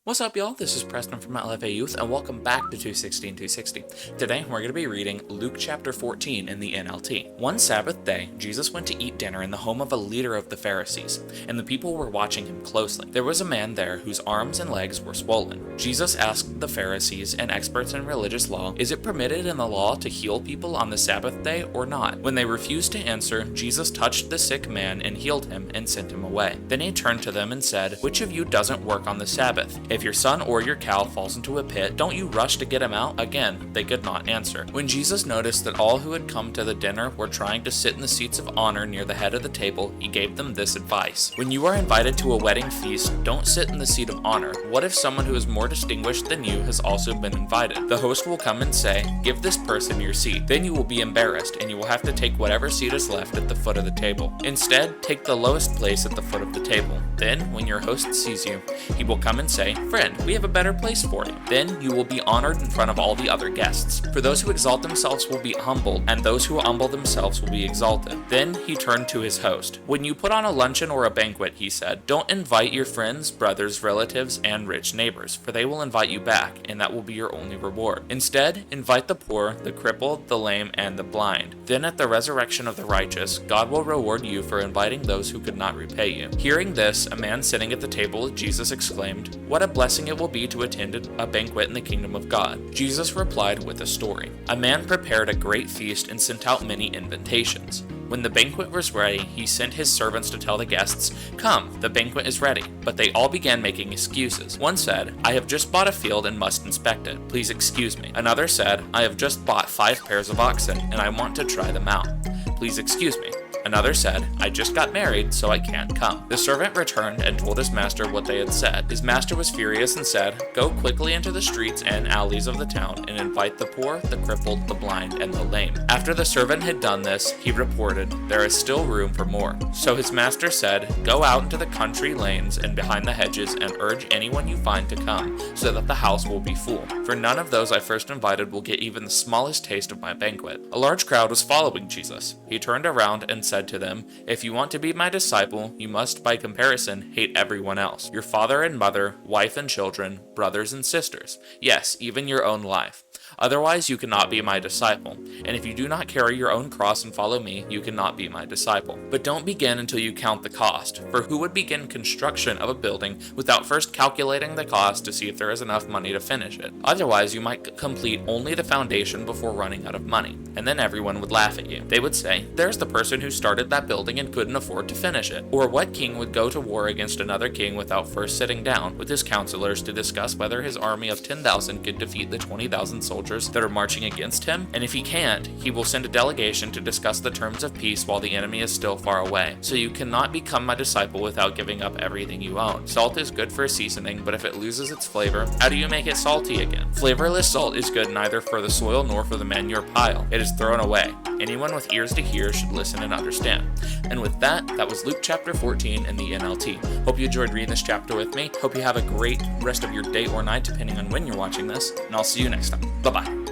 What's up, y'all? This is Preston from LFA Youth, and welcome back to 260. Today, we're going to be reading Luke chapter 14 in the NLT. One Sabbath day, Jesus went to eat dinner in the home of a leader of the Pharisees, and the people were watching him closely. There was a man there whose arms and legs were swollen. Jesus asked the Pharisees and experts in religious law, "Is it permitted in the law to heal people on the Sabbath day or not?" When they refused to answer, Jesus touched the sick man and healed him and sent him away. Then he turned to them and said, "Which of you doesn't work on the Sabbath? If your son or your cow falls into a pit, don't you rush to get him out?" Again, they could not answer. When Jesus noticed that all who had come to the dinner were trying to sit in the seats of honor near the head of the table, he gave them this advice. When you are invited to a wedding feast, don't sit in the seat of honor. What if someone who is more distinguished than you has also been invited? The host will come and say, "Give this person your seat." Then you will be embarrassed, and you will have to take whatever seat is left at the foot of the table. Instead, take the lowest place at the foot of the table. Then, when your host sees you, he will come and say, "Friend, we have a better place for you." Then you will be honored in front of all the other guests. For those who exalt themselves will be humbled, and those who humble themselves will be exalted. Then he turned to his host. "When you put on a luncheon or a banquet," he said, "don't invite your friends, brothers, relatives, and rich neighbors, for they will invite you back, and that will be your only reward. Instead, invite the poor, the crippled, the lame, and the blind. Then at the resurrection of the righteous, God will reward you for inviting those who could not repay you." Hearing this, a man sitting at the table with Jesus exclaimed, "What a blessing it will be to attend a banquet in the kingdom of God." Jesus replied with a story. A man prepared a great feast and sent out many invitations. When the banquet was ready, he sent his servants to tell the guests, "Come, the banquet is ready." But they all began making excuses. One said, "I have just bought a field and must inspect it. Please excuse me." Another said, "I have just bought 5 pairs of oxen and I want to try them out. Please excuse me." Another said, "I just got married, so I can't come." The servant returned and told his master what they had said. His master was furious and said, "Go quickly into the streets and alleys of the town and invite the poor, the crippled, the blind, and the lame." After the servant had done this, he reported, "There is still room for more." So his master said, "Go out into the country lanes and behind the hedges and urge anyone you find to come, so that the house will be full. For none of those I first invited will get even the smallest taste of my banquet." A large crowd was following Jesus. He turned around and said to them, "If you want to be my disciple, you must by comparison hate everyone else, your father and mother, wife and children, brothers and sisters, yes, even your own life. Otherwise you cannot be my disciple. And if you do not carry your own cross and follow me, you cannot be my disciple. But don't begin until you count the cost, for who would begin construction of a building without first calculating the cost to see if there is enough money to finish it? Otherwise you might complete only the foundation before running out of money, and then everyone would laugh at you. They would say, 'There's the person who started that building and couldn't afford to finish it.' Or what king would go to war against another king without first sitting down with his counselors to discuss whether his army of 10,000 could defeat the 20,000 soldiers that are marching against him? And if he can't, he will send a delegation to discuss the terms of peace while the enemy is still far away. So you cannot become my disciple without giving up everything you own. Salt is good for a seasoning, but if it loses its flavor, how do you make it salty again? Flavorless salt is good neither for the soil nor for the manure pile. It is thrown away. Anyone with ears to hear should listen and understand." And with that was Luke chapter 14 in the NLT. Hope you enjoyed reading this chapter with me. Hope you have a great rest of your day or night, depending on when you're watching this, and I'll see you next time. Bye-bye.